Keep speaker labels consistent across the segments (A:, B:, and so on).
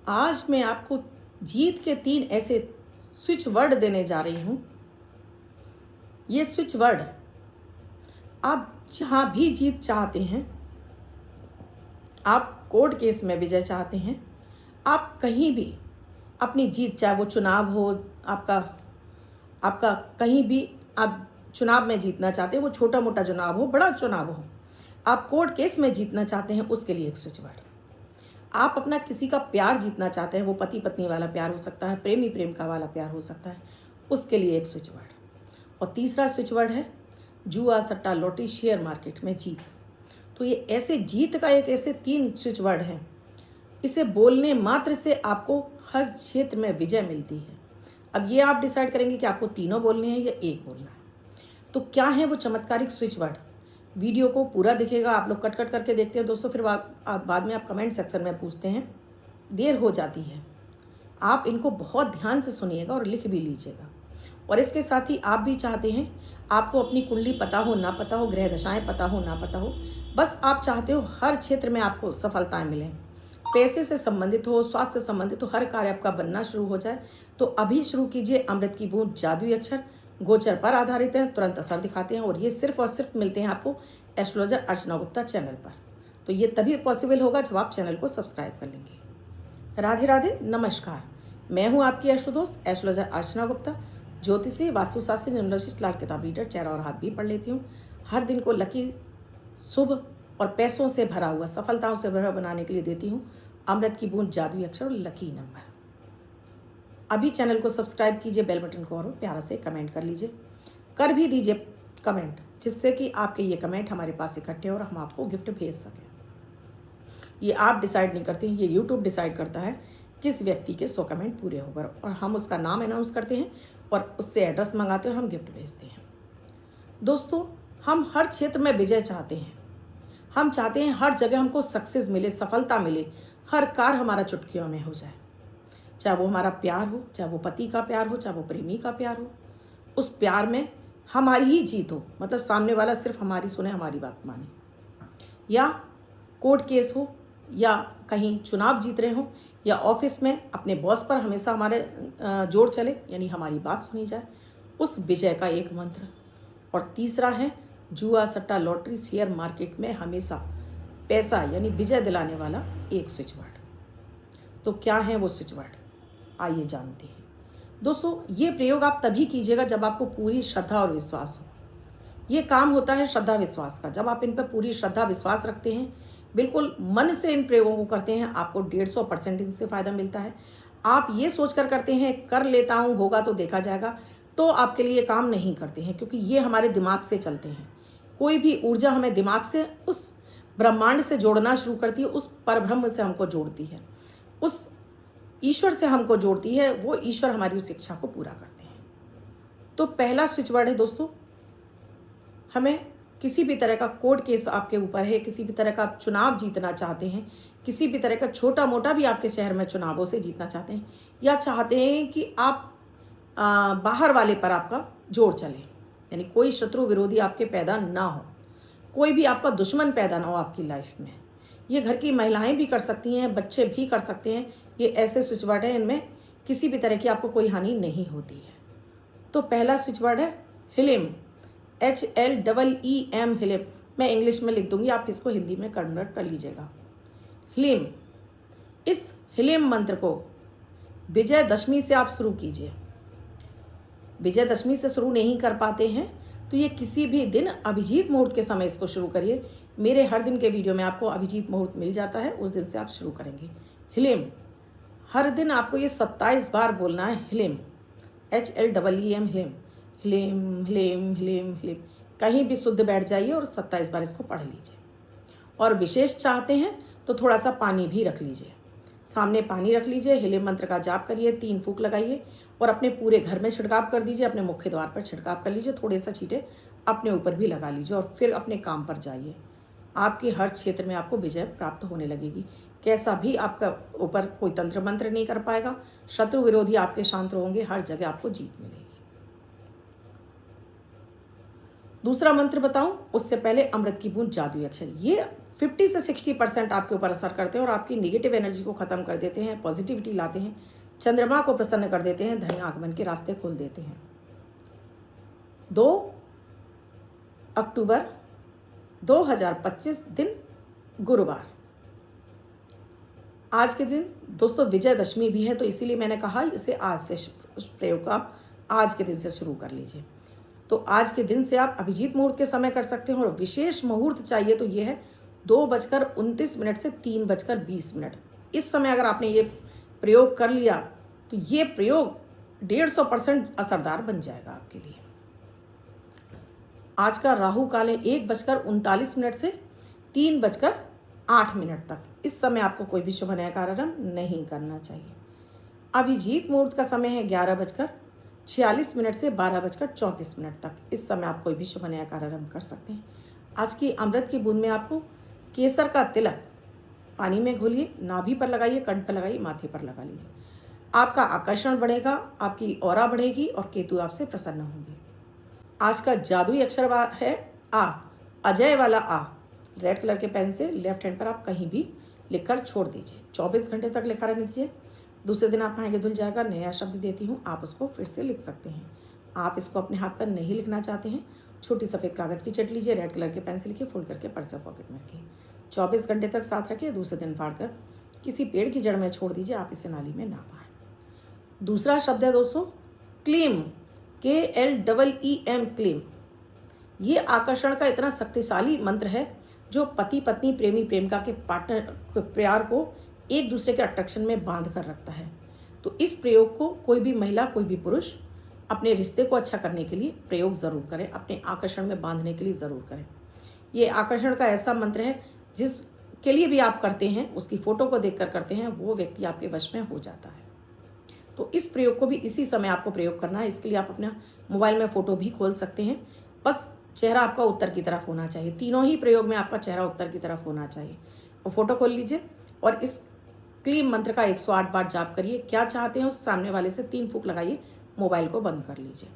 A: आज मैं आपको जीत के 3 ऐसे स्विच वर्ड देने जा रही हूँ। ये स्विच वर्ड आप जहाँ भी जीत चाहते हैं, आप कोर्ट केस में विजय चाहते हैं, आप कहीं भी अपनी जीत, चाहे वो चुनाव हो, आपका आपका कहीं भी आप चुनाव में जीतना चाहते हैं, वो छोटा मोटा चुनाव हो, बड़ा चुनाव हो, आप कोर्ट केस में जीतना चाहते हैं, उसके लिए एक स्विच वर्ड। आप अपना किसी का प्यार जीतना चाहते हैं, वो पति पत्नी वाला प्यार हो सकता है, प्रेमी प्रेम का वाला प्यार हो सकता है, उसके लिए एक स्विच वर्ड। और तीसरा स्विच वर्ड है जुआ, सट्टा, लॉटरी, शेयर मार्केट में जीत। तो ये ऐसे जीत का एक ऐसे 3 स्विच वर्ड हैं, इसे बोलने मात्र से आपको हर क्षेत्र में विजय मिलती है। अब ये आप डिसाइड करेंगे कि आपको तीनों बोलने हैं या एक बोलना है। तो क्या है वो चमत्कारिक स्विच वर्ड? वीडियो को पूरा दिखेगा, आप लोग कट कट करके देखते हैं दोस्तों, फिर बाद में आप कमेंट सेक्शन में पूछते हैं, देर हो जाती है। आप इनको बहुत ध्यान से सुनिएगा और लिख भी लीजिएगा। और इसके साथ ही आप भी चाहते हैं, आपको अपनी कुंडली पता हो ना पता हो, ग्रह दशाएं पता हो ना पता हो, बस आप चाहते हो हर क्षेत्र में आपको सफलताएं मिलें, पैसे से संबंधित हो, स्वास्थ्य से संबंधित हो, हर कार्य आपका बनना शुरू हो जाए, तो अभी शुरू कीजिए अमृत की बूंद जादुई अक्षर। गोचर पर आधारित हैं, तुरंत असर दिखाते हैं, और ये सिर्फ और सिर्फ मिलते हैं आपको एस्ट्रोलॉजर अर्चना गुप्ता चैनल पर। तो ये तभी पॉसिबल होगा जब आप चैनल को सब्सक्राइब कर लेंगे। राधे राधे, नमस्कार। मैं हूँ आपकी एस्ट्रोदोस्त एस्ट्रोलॉजर अर्चना गुप्ता, ज्योतिषी, वास्तुशास्त्री, न्यूमरोलॉजिस्ट, लाल किताब रीडर, चेहरा और हाथ भी पढ़ लेती हूँ। हर दिन को लकी, शुभ और पैसों से भरा हुआ, सफलताओं से भरा बनाने के लिए देती हूँ अमृत की बूंद जादुई अक्षर और लकी नंबर। अभी चैनल को सब्सक्राइब कीजिए, बेल बटन को और प्यारा से कमेंट कर लीजिए, कर भी दीजिए कमेंट, जिससे कि आपके ये कमेंट हमारे पास इकट्ठे और हम आपको गिफ्ट भेज सकें। ये आप डिसाइड नहीं करते हैं, ये यूट्यूब डिसाइड करता है किस व्यक्ति के 100 कमेंट पूरे होकर, और हम उसका नाम अनाउंस करते हैं और उससे एड्रेस मंगाते हैं, हम गिफ्ट भेजते हैं। दोस्तों, हम हर क्षेत्र में विजय चाहते हैं। हम चाहते हैं हर जगह हमको सक्सेस मिले, सफलता मिले, हर कार्य हमारा चुटकियों में हो जाए। चाहे वो हमारा प्यार हो, चाहे वो पति का प्यार हो, चाहे वो प्रेमी का प्यार हो, उस प्यार में हमारी ही जीत हो, मतलब सामने वाला सिर्फ हमारी सुने, हमारी बात माने। या कोर्ट केस हो, या कहीं चुनाव जीत रहे हो, या ऑफिस में अपने बॉस पर हमेशा हमारे जोर चले, यानी हमारी बात सुनी जाए, उस विजय का एक मंत्र। और तीसरा है जुआ, सट्टा, लॉटरी, शेयर मार्केट में हमेशा पैसा यानी विजय दिलाने वाला एक स्विच वर्ड। तो क्या है वो स्विच वर्ड, आइए जानते हैं। दोस्तों, ये प्रयोग आप तभी कीजिएगा जब आपको पूरी श्रद्धा और विश्वास हो। ये काम होता है श्रद्धा विश्वास का। जब आप इन पर पूरी श्रद्धा विश्वास रखते हैं, बिल्कुल मन से इन प्रयोगों को करते हैं, आपको 150% इनसे फ़ायदा मिलता है। आप ये सोच कर करते हैं कर लेता हूँ, होगा तो देखा जाएगा, तो आपके लिए काम नहीं करते हैं, क्योंकि ये हमारे दिमाग से चलते हैं। कोई भी ऊर्जा हमें दिमाग से उस ब्रह्मांड से जोड़ना शुरू करती है, उस परब्रह्म से हमको जोड़ती है, उस ईश्वर से हमको जोड़ती है। वो ईश्वर हमारी उस इच्छा को पूरा करते हैं। तो पहला स्विच वर्ड है दोस्तों, हमें किसी भी तरह का कोर्ट केस आपके ऊपर है, किसी भी तरह का आप चुनाव जीतना चाहते हैं, किसी भी तरह का छोटा मोटा भी आपके शहर में चुनावों से जीतना चाहते हैं, या चाहते हैं कि आप बाहर वाले पर आपका जोर चले, यानी कोई शत्रु विरोधी आपके पैदा ना हो, कोई भी आपका दुश्मन पैदा ना हो आपकी लाइफ में। ये घर की महिलाएं भी कर सकती हैं, बच्चे भी कर सकते हैं। ये ऐसे स्विच वर्ड है, इनमें किसी भी तरह की आपको कोई हानि नहीं होती है। तो पहला स्विच वर्ड है हिलिम, HLEEM, हिलिम। मैं इंग्लिश में लिख दूंगी, आप इसको हिंदी में कन्वर्ट कर लीजिएगा। हिलिम, इस हिलिम मंत्र को विजयदशमी से आप शुरू कीजिए। विजयदशमी से शुरू नहीं कर पाते हैं तो ये किसी भी दिन अभिजीत मुहूर्त के समय इसको शुरू करिए। मेरे हर दिन के वीडियो में आपको अभिजीत मुहूर्त मिल जाता है, उस दिन से आप शुरू करेंगे। हिलिम, हर दिन आपको ये 27 बार बोलना है। हिलिम, HLEEM, हिलिम, हिलिम, हिलिम, हिलिम, हिलिम। कहीं भी शुद्ध बैठ जाइए और 27 बार इसको पढ़ लीजिए। और विशेष चाहते हैं तो थोड़ा सा पानी भी रख लीजिए, सामने पानी रख लीजिए, हिलिम मंत्र का जाप करिए, 3 फूंक लगाइए और अपने पूरे घर में छिड़काव कर दीजिए, अपने मुख्य द्वार पर छिड़काव कर लीजिए, थोड़े सा छींटे अपने ऊपर भी लगा लीजिए और फिर अपने काम पर जाइए। आपके हर क्षेत्र में आपको विजय प्राप्त होने लगेगी। कैसा भी आपका ऊपर कोई तंत्र मंत्र नहीं कर पाएगा, शत्रु विरोधी आपके शांत होंगे, हर जगह आपको जीत मिलेगी। दूसरा मंत्र बताऊं उससे पहले अमृत की बूंद जादुई अक्षर, ये 50 से 60% आपके ऊपर असर करते हैं और आपकी निगेटिव एनर्जी को ख़त्म कर देते हैं, पॉजिटिविटी लाते हैं, चंद्रमा को प्रसन्न कर देते हैं, धन आगमन के रास्ते खोल देते हैं। 2 अक्टूबर 2025 दिन गुरुवार। आज के दिन दोस्तों विजयदशमी भी है, तो इसीलिए मैंने कहा इसे आज से प्रयोग का आज के दिन से शुरू कर लीजिए। तो आज के दिन से आप अभिजीत मुहूर्त के समय कर सकते हैं और विशेष मुहूर्त चाहिए तो ये है 2:29 से 3:20। इस समय अगर आपने ये प्रयोग कर लिया तो ये प्रयोग 150% असरदार बन जाएगा आपके लिए। आज का राहु काल है 1:39 से 3:08 तक। इस समय आपको कोई भी शुभ नया कार्यारंभ नहीं करना चाहिए। अभिजीत मुहूर्त का समय है 11:46 से 12:34 तक। इस समय आप कोई भी शुभ नया कार्यारंभ कर सकते हैं। आज की अमृत की बूंद में आपको केसर का तिलक पानी में घोलिए, नाभि पर लगाइए, कंठ पर लगाइए, माथे पर लगा लीजिए। आपका आकर्षण बढ़ेगा, आपकी ऑरा बढ़ेगी और केतु आपसे प्रसन्न होंगे। आज का जादुई अक्षर है आ, अजय वाला आ। रेड कलर के पेन से लेफ्ट हैंड पर आप कहीं भी लिखकर छोड़ दीजिए। 24 घंटे तक लिखा रहने दीजिए। दूसरे दिन आप आएंगे धुल जाएगा। नया शब्द देती हूँ, आप उसको फिर से लिख सकते हैं। आप इसको अपने हाथ पर नहीं लिखना चाहते हैं, छोटी सफ़ेद कागज़ की चट लीजिए, रेड कलर के पेन से लिखिए, फोल्ड करके पर्स या पॉकेट में रखिए। 24 घंटे तक साथ रखिए। दूसरे दिन फाड़कर किसी पेड़ की जड़ में छोड़ दीजिए। आप इसे नाली में ना पाएं। दूसरा शब्द है दोस्तों क्लीम, KLEEM, क्लीम। ये आकर्षण का इतना शक्तिशाली मंत्र है जो पति पत्नी प्रेमी प्रेमिका के पार्टनर प्यार को एक दूसरे के अट्रैक्शन में बांध कर रखता है। तो इस प्रयोग को कोई भी महिला, कोई भी पुरुष अपने रिश्ते को अच्छा करने के लिए प्रयोग ज़रूर करें, अपने आकर्षण में बांधने के लिए ज़रूर करें। ये आकर्षण का ऐसा मंत्र है जिसके लिए भी आप करते हैं, उसकी फ़ोटो को देखकर करते हैं, वो व्यक्ति आपके वश में हो जाता है। तो इस प्रयोग को भी इसी समय आपको प्रयोग करना है। इसके लिए आप अपना मोबाइल में फ़ोटो भी खोल सकते हैं। बस चेहरा आपका उत्तर की तरफ होना चाहिए। तीनों ही प्रयोग में आपका चेहरा उत्तर की तरफ होना चाहिए। वो फ़ोटो खोल लीजिए और इस क्लीम मंत्र का 108 बार जाप करिए। क्या चाहते हैं उस सामने वाले से 3 फूंक लगाइए, मोबाइल को बंद कर लीजिए।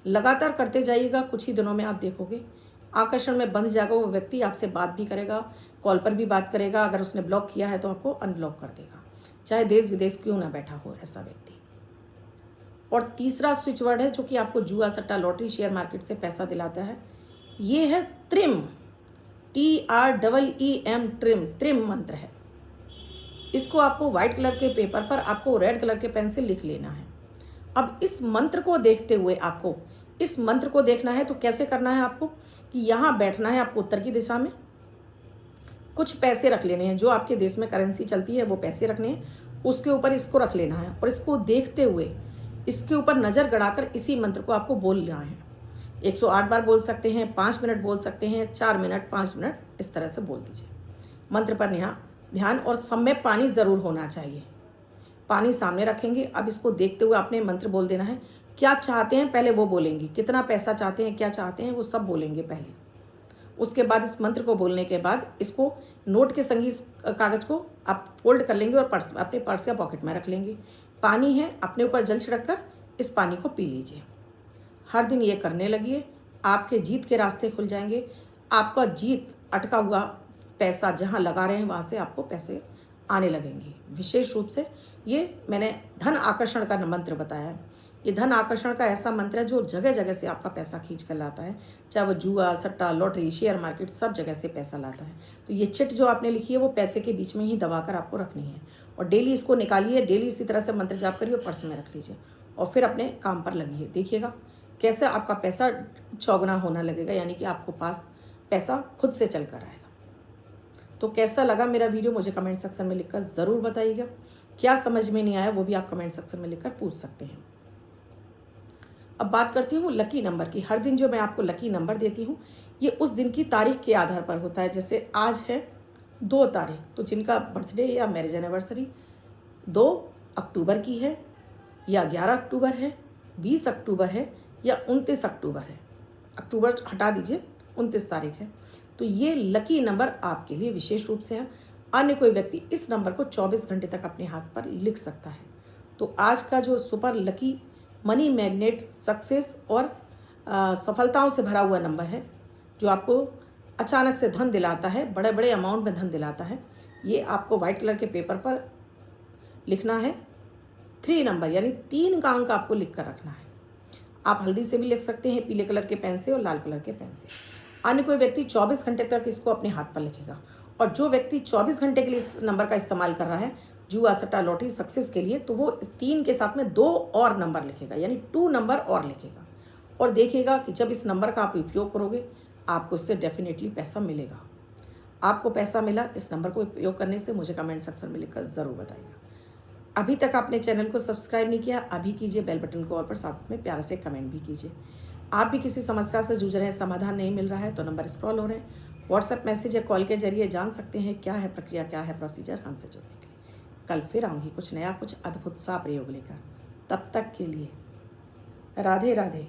A: लगातार करते जाइएगा। कुछ ही दिनों में आप देखोगे आकर्षण में बंध जाएगा। वो व्यक्ति आपसे बात भी करेगा, कॉल पर भी बात करेगा। अगर उसने ब्लॉक किया है तो आपको अनब्लॉक कर देगा, चाहे देश विदेश क्यों ना बैठा हो ऐसा व्यक्ति। और तीसरा स्विच वर्ड है जो कि आपको जुआ, सट्टा, लॉटरी, शेयर मार्केट से पैसा दिलाता है। ये है त्रिम, TREEM, ट्रिम। त्रिम मंत्र है। इसको आपको व्हाइट कलर के पेपर पर आपको रेड कलर के पेन से लिख लेना है। अब इस मंत्र को देखते हुए आपको इस मंत्र को देखना है। तो कैसे करना है आपको कि यहाँ बैठना है आपको उत्तर की दिशा में। कुछ पैसे रख लेने हैं, जो आपके देश में करेंसी चलती है वो पैसे रखने हैं। उसके ऊपर इसको रख लेना है और इसको देखते हुए इसके ऊपर नज़र गड़ाकर इसी मंत्र को आपको बोलना है। 108 बार बोल सकते हैं, 5 मिनट बोल सकते हैं, 4 मिनट, 5 मिनट, इस तरह से बोल दीजिए। मंत्र पर ध्यान और सब में पानी ज़रूर होना चाहिए। पानी सामने रखेंगे। अब इसको देखते हुए आपने मंत्र बोल देना है। क्या चाहते हैं पहले वो बोलेंगे, कितना पैसा चाहते हैं, क्या चाहते हैं, वो सब बोलेंगे पहले। उसके बाद इस मंत्र को बोलने के बाद इसको नोट के संगी कागज़ को आप फोल्ड कर लेंगे और अपने पर्स या पॉकेट में रख लेंगे। पानी है, अपने ऊपर जल छिड़क कर इस पानी को पी लीजिए। हर दिन ये करने लगिए। आपके जीत के रास्ते खुल जाएंगे। आपका जीत अटका हुआ पैसा जहाँ लगा रहे हैं वहाँ से आपको पैसे आने लगेंगे। विशेष रूप से ये मैंने धन आकर्षण का मंत्र बताया है। ये धन आकर्षण का ऐसा मंत्र है जो जगह जगह से आपका पैसा खींच कर लाता है, चाहे वो जुआ, सट्टा, लॉटरी, शेयर मार्केट, सब जगह से पैसा लाता है। तो ये चिट जो आपने लिखी है वो पैसे के बीच में ही दबाकर आपको रखनी है और डेली इसको निकालिए। डेली इसी तरह से मंत्र जाप करिए और पर्स में रख लीजिए और फिर अपने काम पर लगिए। देखिएगा कैसे आपका पैसा चौगुना होना लगेगा, यानी कि आपको पास पैसा खुद से चल कर आएगा। तो कैसा लगा मेरा वीडियो मुझे कमेंट सेक्शन में लिखकर ज़रूर बताइएगा। क्या समझ में नहीं आया वो भी आप कमेंट सेक्शन में लिखकर पूछ सकते हैं। अब बात करती हूँ लकी नंबर की। हर दिन जो मैं आपको लकी नंबर देती हूँ ये उस दिन की तारीख के आधार पर होता है। जैसे आज है 2 तारीख, तो जिनका बर्थडे या मैरिज एनिवर्सरी 2 अक्टूबर की है या 11 अक्टूबर है, 20 अक्टूबर है या 29 अक्टूबर है। अक्टूबर हटा दीजिए, 29 तारीख है। तो ये लकी नंबर आपके लिए विशेष रूप से है। अन्य कोई व्यक्ति इस नंबर को 24 घंटे तक अपने हाथ पर लिख सकता है। तो आज का जो super lucky money magnet success और सफलताओं से भरा हुआ नंबर है जो आपको अचानक से धन दिलाता है, बड़े बड़े अमाउंट में धन दिलाता है। ये आपको वाइट कलर के पेपर पर लिखना है। 3 नंबर यानी 3 का अंक आपको लिख कर रखना है। आप हल्दी से भी लिख सकते हैं, पीले कलर के पेन से और लाल कलर के पेन से। अन्य कोई व्यक्ति 24 घंटे तक इसको अपने हाथ पर लिखेगा। और जो व्यक्ति 24 घंटे के लिए इस नंबर का इस्तेमाल कर रहा है जुआ, सट्टा, लॉटरी सक्सेस के लिए, तो वो 3 के साथ में 2 और नंबर लिखेगा, यानी 2 नंबर और लिखेगा। और देखेगा कि जब इस नंबर का आप उपयोग करोगे आपको इससे डेफिनेटली पैसा मिलेगा। आपको पैसा मिला इस नंबर को उपयोग करने से, मुझे कमेंट सेक्शन में लिखकर ज़रूर बताइएगा। अभी तक आपने चैनल को सब्सक्राइब नहीं किया, अभी कीजिए, बेल बटन को ऑल पर, साथ में प्यार से कमेंट भी कीजिए। आप भी किसी समस्या से जूझ रहे हैं, समाधान नहीं मिल रहा है, तो नंबर स्क्रॉल हो रहे हैं, व्हाट्सएप मैसेज या कॉल के जरिए जान सकते हैं क्या है प्रक्रिया, क्या है प्रोसीजर हमसे जुड़ने के लिए। कल फिर आऊँगी कुछ नया, कुछ अद्भुत सा प्रयोग लेकर। तब तक के लिए राधे राधे।